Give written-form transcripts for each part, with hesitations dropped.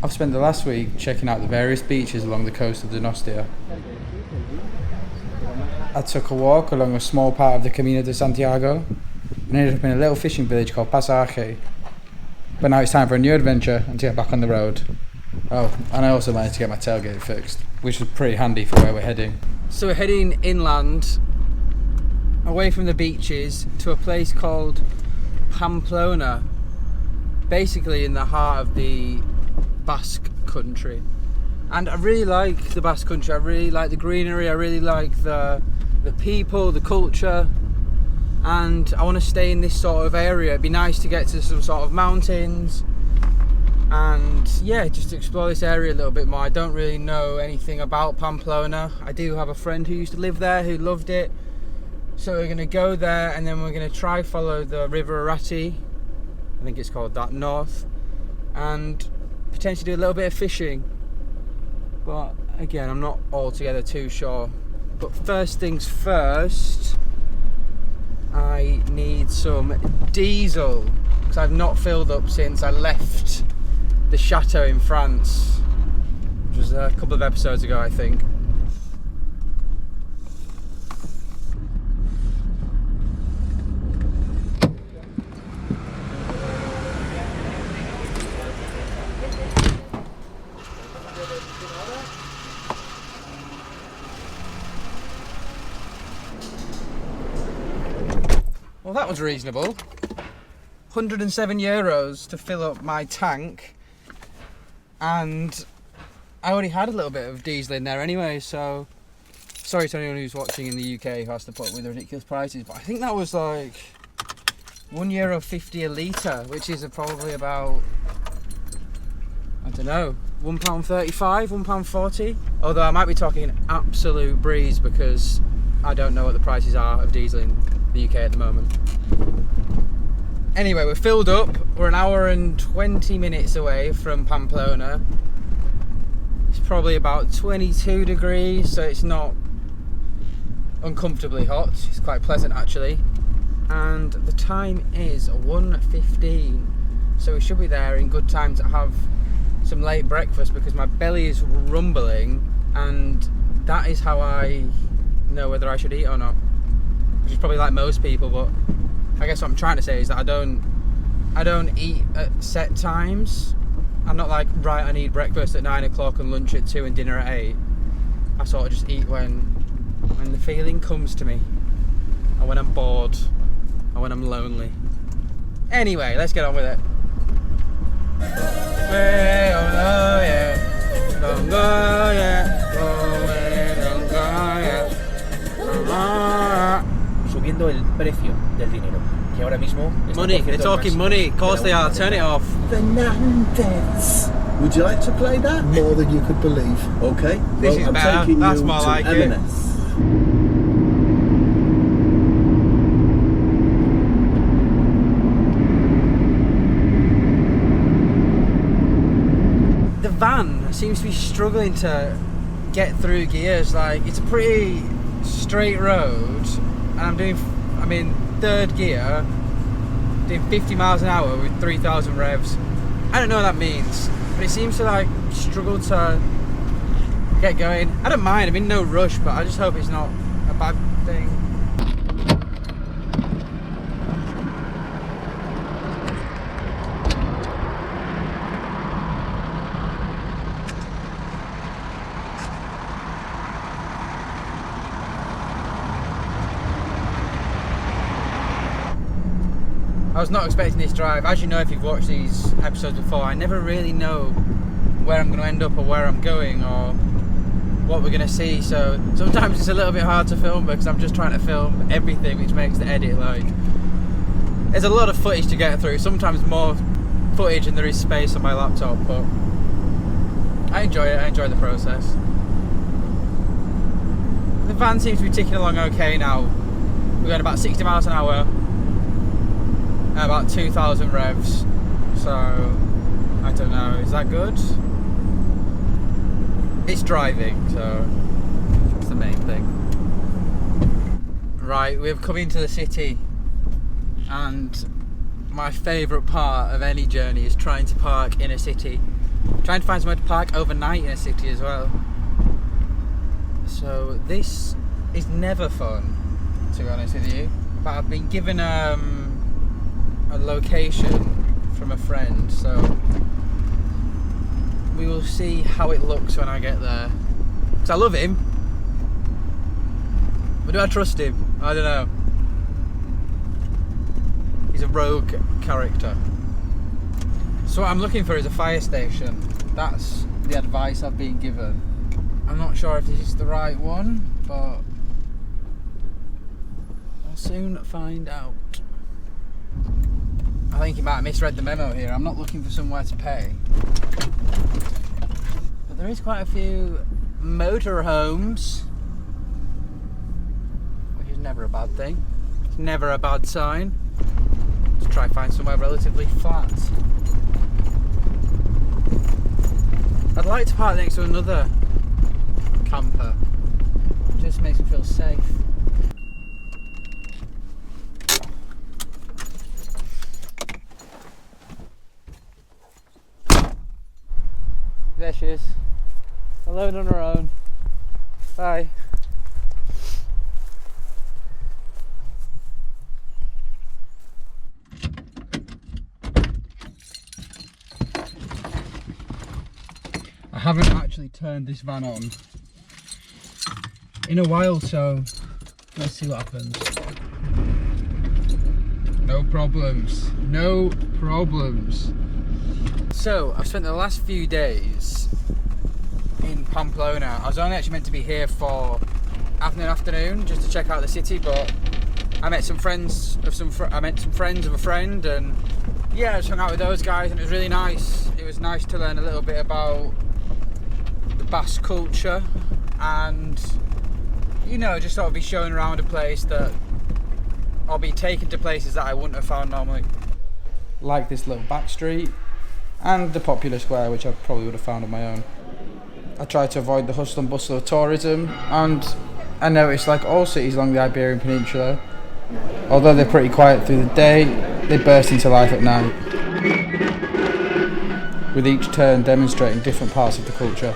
I've spent the last week checking out the various beaches along the coast of Donostia. I took a walk along a small part of the Camino de Santiago and ended up in a little fishing village called Pasaje. But now it's time for a new adventure and to get back on the road. Oh, and I also managed to get my tailgate fixed, which was pretty handy for where we're heading. So we're heading inland, away from the beaches, to a place called Pamplona, basically in the heart of the Basque country. And I really like the Basque country. I really like the greenery, I really like the people, the culture, and I want to stay in this sort of area. It'd be nice to get to some sort of mountains and yeah, just explore this area a little bit more. I don't really know anything about Pamplona. I do have a friend who used to live there who loved it, so we're going to go there and then we're going to try follow the River Arati, I think it's called that, north, and potentially do a little bit of fishing. But again, I'm not altogether too sure. But first things first, I need some diesel, because I've not filled up since I left the chateau in France, which was a couple of episodes ago, I think. Well, that was reasonable. 107 euros to fill up my tank, and I already had a little bit of diesel in there anyway, so sorry to anyone who's watching in the UK who has to put up with the ridiculous prices, but I think that was like €1.50 a litre, which is probably about, I don't know, £1.35, £1.40, although I might be talking absolute breeze because I don't know what the prices are of diesel in the UK at the moment. Anyway, we're filled up. We're an hour and 20 minutes away from Pamplona. It's probably about 22 degrees, so it's not uncomfortably hot. It's quite pleasant actually. And the time is 1:15, so we should be there in good time to have some late breakfast, because my belly is rumbling and that is how I know whether I should eat or not. Which is probably like most people, but I guess what I'm trying to say is that I don't eat at set times. I'm not like, right, I need breakfast at 9 o'clock and lunch at 2 and dinner at 8. I sort of just eat when the feeling comes to me, or when I'm bored, or when I'm lonely. Anyway, let's get on with it. Subiendo el precio del dinero, que ahora mismo Money, they're talking money, of course they are, turn it off. Fernandez. Would you like to play that? More than you could believe. Okay. This is I'm better. taking That's you more to like it. M&S. The van seems to be struggling to get through gears. Like, it's a pretty straight road, and I'm in third gear, doing 50 miles an hour with 3,000 revs. I don't know what that means, but it seems to like struggle to get going. I don't mind, I'm in no rush, but I just hope it's not a bad thing. I was not expecting this drive. As you know, if you've watched these episodes before, I never really know where I'm going to end up or where I'm going or what we're going to see, so sometimes it's a little bit hard to film because I'm just trying to film everything, which makes the edit like... There's a lot of footage to get through, sometimes more footage than there is space on my laptop, but I enjoy it, I enjoy the process. The van seems to be ticking along okay now. We're going about 60 miles an hour. About 2,000 revs, so I don't know, is that good? It's driving, so that's the main thing. Right, we've come into the city, and my favourite part of any journey is trying to park in a city. Trying to find somewhere to park overnight in a city as well. So this is never fun, to be honest with you. But I've been given a location from a friend, so we will see how it looks when I get there. Because I love him, but do I trust him? I don't know. He's a rogue character. So what I'm looking for is a fire station. That's the advice I've been given. I'm not sure if this is the right one, but I'll soon find out. I think he might have misread the memo here. I'm not looking for somewhere to pay. But there is quite a few motorhomes, which is never a bad thing. It's never a bad sign. Let's try and find somewhere relatively flat. I'd like to park next to another camper. It just makes me feel safe. There she is, alone on her own. Bye. I haven't actually turned this van on in a while, so let's see what happens. No problems, no problems. So, I've spent the last few days in Pamplona. I was only actually meant to be here for afternoon just to check out the city, but I met some friends of a friend, and yeah, I just hung out with those guys, and it was really nice. It was nice to learn a little bit about the Basque culture, and you know, just sort of be shown around a place that I'll be taken to places that I wouldn't have found normally. Like this little back street and the popular square, which I probably would have found on my own. I try to avoid the hustle and bustle of tourism, and I noticed, like all cities along the Iberian Peninsula, although they're pretty quiet through the day, they burst into life at night, with each turn demonstrating different parts of the culture.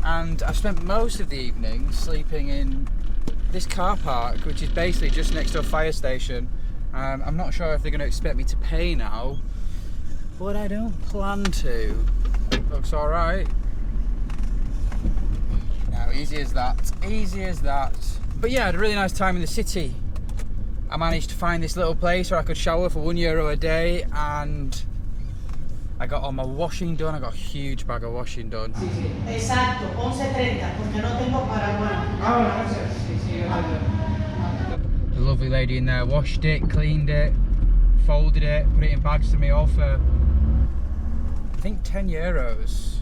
And I've spent most of the evening sleeping in this car park, which is basically just next to a fire station. I'm not sure if they're going to expect me to pay now, but I don't plan to. Looks alright. No, easy as that. Easy as that. But yeah, I had a really nice time in the city. I managed to find this little place where I could shower for €1 a day, and I got all my washing done. I got a huge bag of washing done. Exacto, 11:30, porque no tengo para The lovely lady in there washed it, cleaned it, folded it, put it in bags to me all for, I think, €10.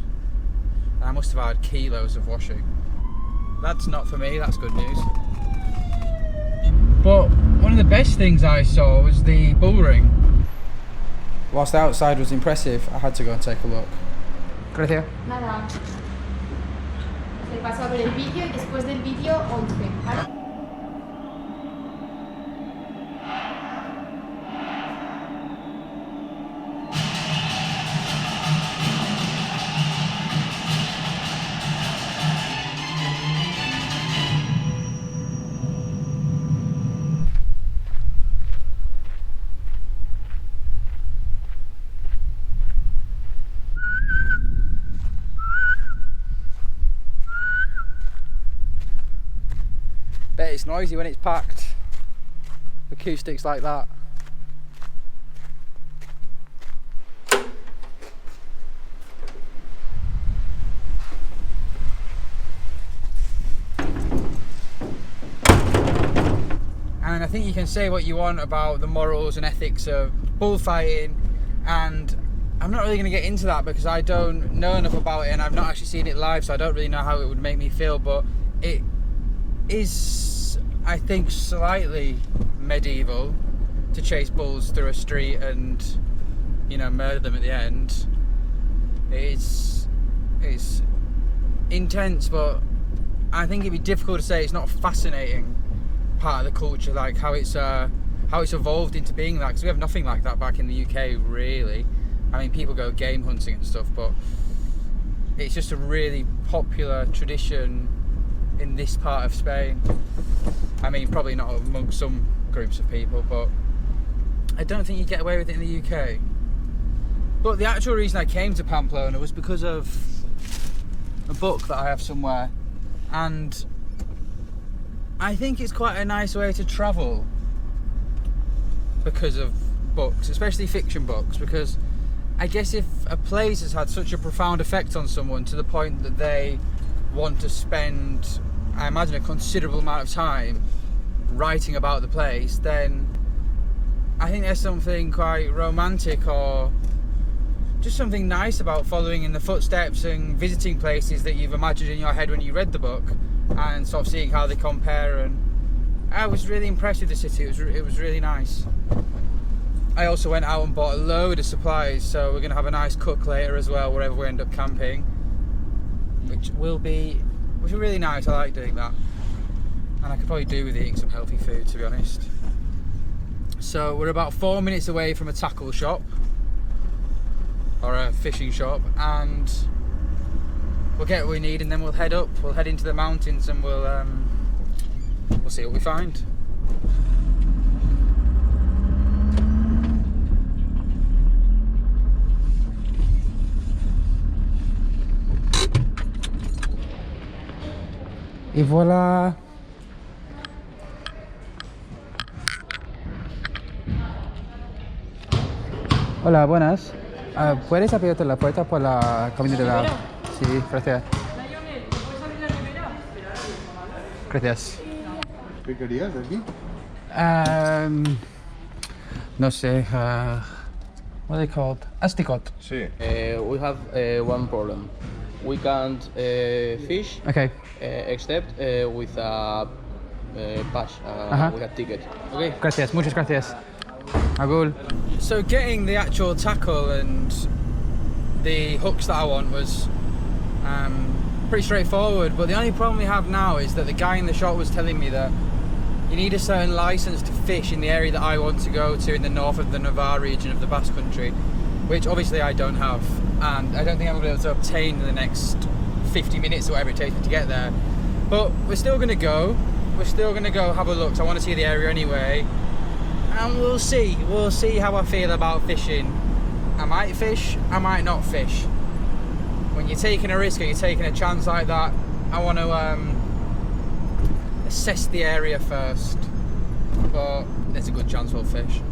And I must have had kilos of washing. That's not for me, that's good news. But one of the best things I saw was the bull ring. Whilst the outside was impressive, I had to go and take a look. Gracias. Nada. Se pasó a ver el vídeo y después del vídeo 11. ¿Vale? Bet it's noisy when it's packed. Acoustics like that. And I think you can say what you want about the morals and ethics of bullfighting, and I'm not really going to get into that because I don't know enough about it and I've not actually seen it live, so I don't really know how it would make me feel, but it is, I think, slightly medieval to chase bulls through a street and, you know, murder them at the end. It's intense, but I think it'd be difficult to say it's not fascinating. part of the culture, like how it's evolved into being that, because we have nothing like that back in the UK really. I mean, people go game hunting and stuff, but it's just a really popular tradition in this part of Spain. I mean, probably not among some groups of people, but I don't think you get away with it in the UK. But the actual reason I came to Pamplona was because of a book that I have somewhere, and I think it's quite a nice way to travel because of books, especially fiction books, because I guess if a place has had such a profound effect on someone to the point that they want to spend, I imagine, a considerable amount of time writing about the place, then I think there's something quite romantic or just something nice about following in the footsteps and visiting places that you've imagined in your head when you read the book, and sort of seeing how they compare. And I was really impressed with the city. It was really nice. I also went out and bought a load of supplies, so we're going to have a nice cook later as well, wherever we end up camping, which will be really nice. I like doing that, and I could probably do with eating some healthy food, to be honest. So we're about 4 minutes away from a tackle shop, or a fishing shop, and we'll get what we need, and then we'll head up. We'll head into the mountains, and we'll see what we find. Y voilà. Hola, buenas. ¿Puedes abrirte la puerta por la comida de la... Sí, gracias. Gracias. ¿Qué querías de aquí? No sé. What are they called? Asticot. Sí. We have one problem. We can't fish Okay. except with a pass, with a ticket. Okay. Gracias. Muchas gracias. Agul. So getting the actual tackle and the hooks that I want was pretty straightforward, but the only problem we have now is that the guy in the shop was telling me that you need a certain license to fish in the area that I want to go to in the north of the Navarre region of the Basque country, which obviously I don't have, and I don't think I'm going to be able to obtain in the next 50 minutes or whatever it takes me to get there. But we're still going to go. We're still going to go have a look. So I want to see the area anyway, and we'll see how I feel about fishing. I might fish, I might not fish. When you're taking a risk or you're taking a chance like that, I want to assess the area first, but there's a good chance we'll fish.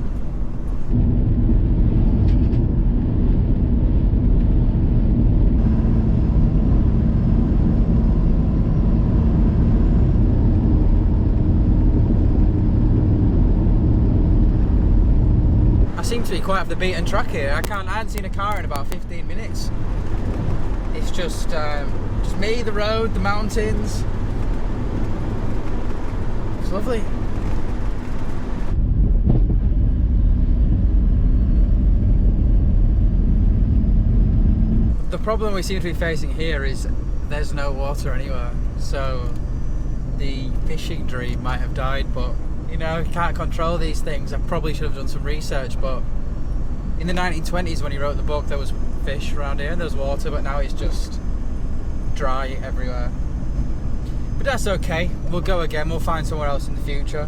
I seem to be quite off the beaten track here. I haven't seen a car in about 15 minutes. It's just me, the road, the mountains. It's lovely. The problem we seem to be facing here is there's no water anywhere. So the fishing dream might have died, but you know, you can't control these things. I probably should have done some research, but in the 1920s when he wrote the book there was fish around here and there was water, but now it's just dry everywhere. But that's okay, we'll go again, we'll find somewhere else in the future.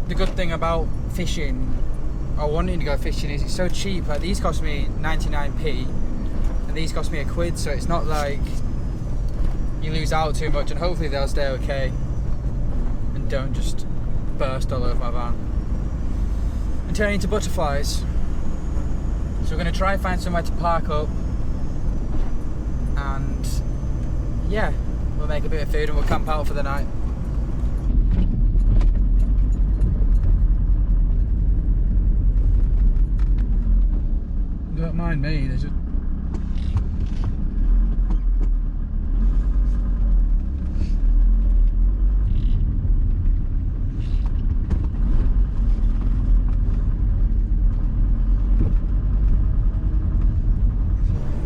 The good thing about fishing, or wanting to go fishing, is it's so cheap. Like these cost me 99p and these cost me £1, so it's not like you lose out too much, and hopefully they'll stay okay and don't just burst all over my van and turn into butterflies. So we're going to try and find somewhere to park up, and yeah, we'll make a bit of food and we'll camp out for the night. Don't mind me, there's just...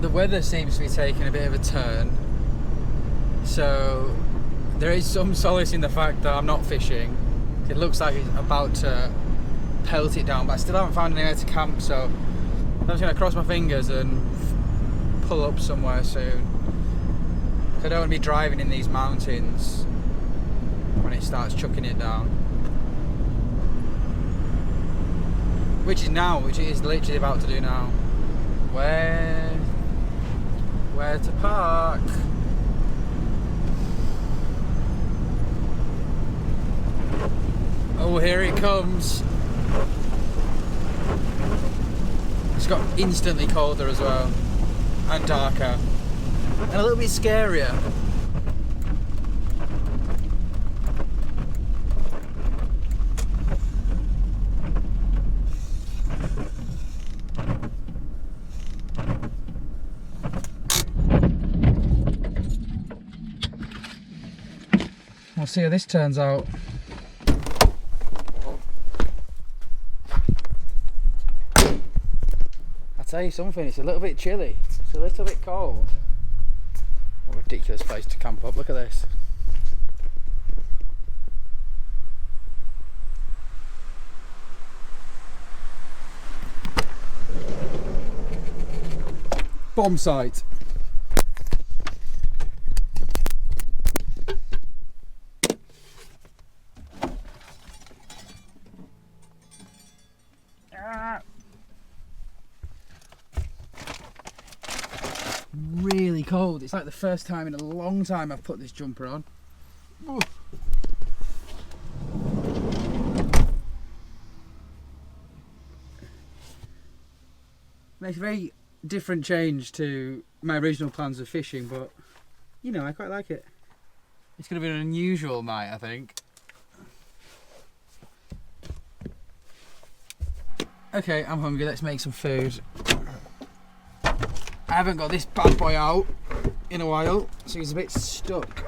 The weather seems to be taking a bit of a turn, so there is some solace in the fact that I'm not fishing, It looks like it's about to pelt it down, but I still haven't found anywhere to camp, so I'm just going to cross my fingers and pull up somewhere soon. So I don't want to be driving in these mountains when it starts chucking it down. Which it is literally about to do now. Where to park? Oh, here it comes. It's got instantly colder as well, and darker, and a little bit scarier. We'll see how this turns out. I'll tell you something, it's a little bit chilly. It's a little bit cold. What a ridiculous place to camp up, look at this. Bomb site. Really cold. It's like the first time in a long time I've put this jumper on. Ooh. Makes a very different change to my original plans of fishing, but you know, I quite like it. It's going to be an unusual night, I think. Okay, I'm hungry, let's make some food. I haven't got this bad boy out in a while, so he's a bit stuck.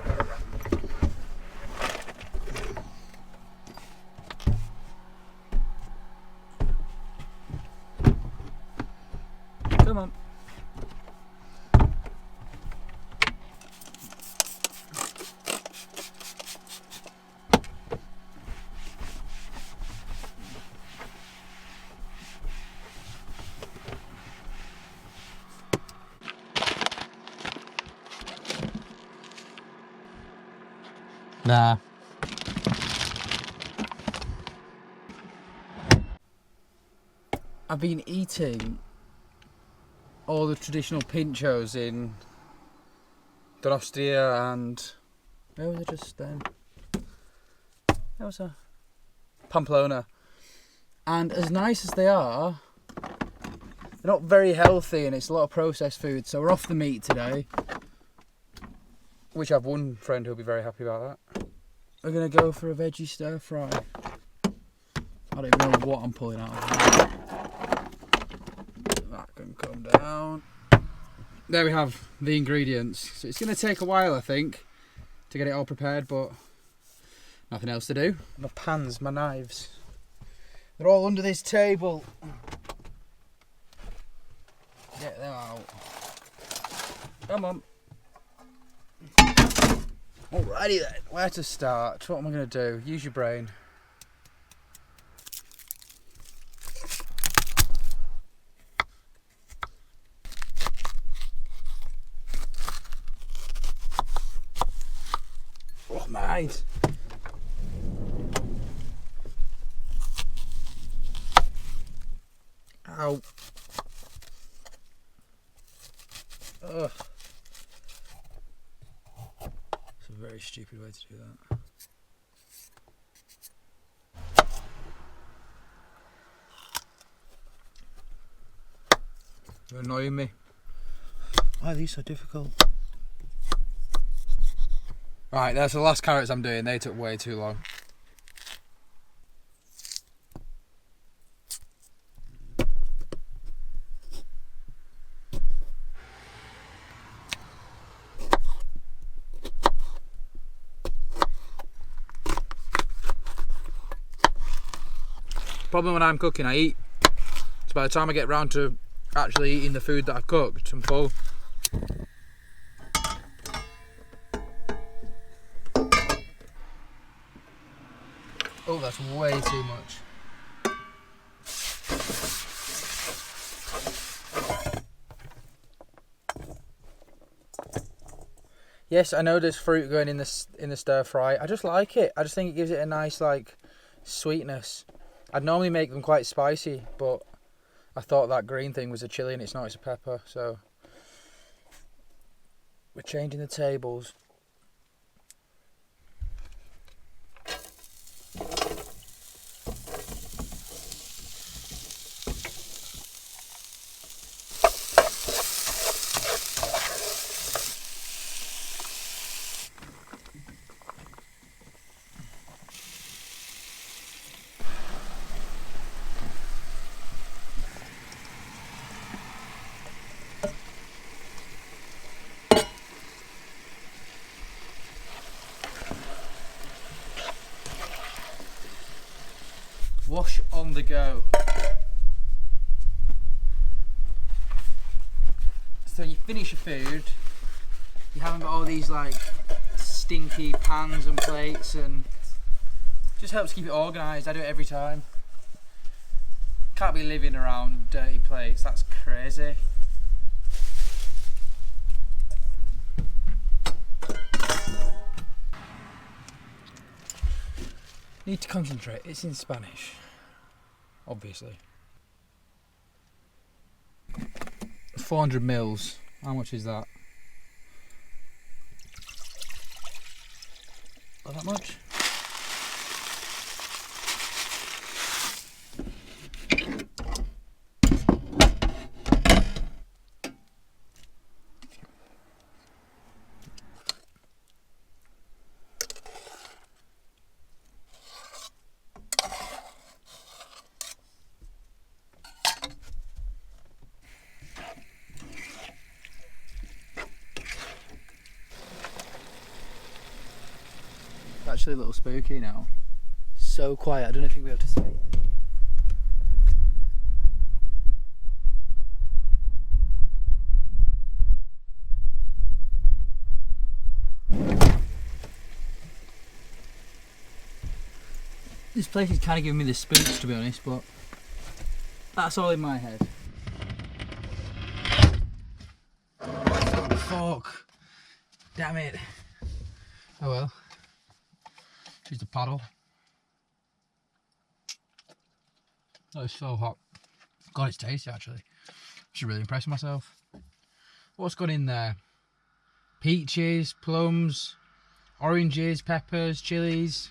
Come on. Nah. I've been eating all the traditional pinchos in Dostria and where was it just then? That was a Pamplona. And as nice as they are, they're not very healthy and it's a lot of processed food, so we're off the meat today. Which I have one friend who'll be very happy about that. We're going to go for a veggie stir fry. I don't even know what I'm pulling out of there. That can come down. There we have the ingredients. So it's going to take a while, I think, to get it all prepared, but nothing else to do. My pans, my knives. They're all under this table. Get them out. Come on. Alrighty then, where to start? What am I going to do? Use your brain. Oh my eyes. Ow. Ugh. Very stupid way to do that. You're annoying me. Why are these so difficult? Right, that's the last carrots I'm doing. They took way too long. Problem when I'm cooking, I eat. So by the time I get round to actually eating the food that I've cooked, I'm full. Oh, that's way too much. Yes, I know there's fruit going in the stir fry. I just like it. I just think it gives it a nice like sweetness. I'd normally make them quite spicy, but I thought that green thing was a chili and it's not, it's a pepper. So we're changing the tables. Wash on the go. So when you finish your food, you haven't got all these like stinky pans and plates, and just helps keep it organised. I do it every time. Can't be living around dirty plates, that's crazy. Need to concentrate, it's in Spanish, obviously. 400 mils, how much is that? Not that much? Actually a little spooky now. So quiet, I don't know if you'll be able to see. This place is kind of giving me the spooks, to be honest, but that's all in my head. Fuck. Damn it. Oh well. Choose the paddle. That is so hot. God, it's tasty actually. I should really impress myself. What's gone in there? Peaches, plums, oranges, peppers, chilies,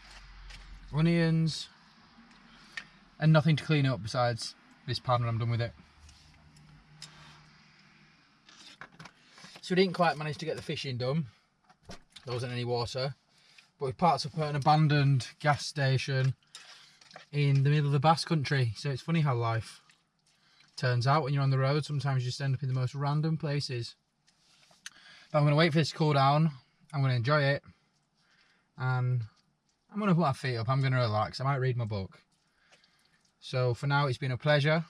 onions, and nothing to clean up besides this pan when I'm done with it. So we didn't quite manage to get the fishing done. There wasn't any water. But we parked up at an abandoned gas station in the middle of the Basque country. So it's funny how life turns out when you're on the road. Sometimes you just end up in the most random places. But I'm going to wait for this to cool down. I'm going to enjoy it. And I'm going to put my feet up. I'm going to relax. I might read my book. So for now, it's been a pleasure.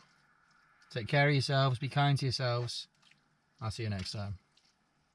Take care of yourselves. Be kind to yourselves. I'll see you next time.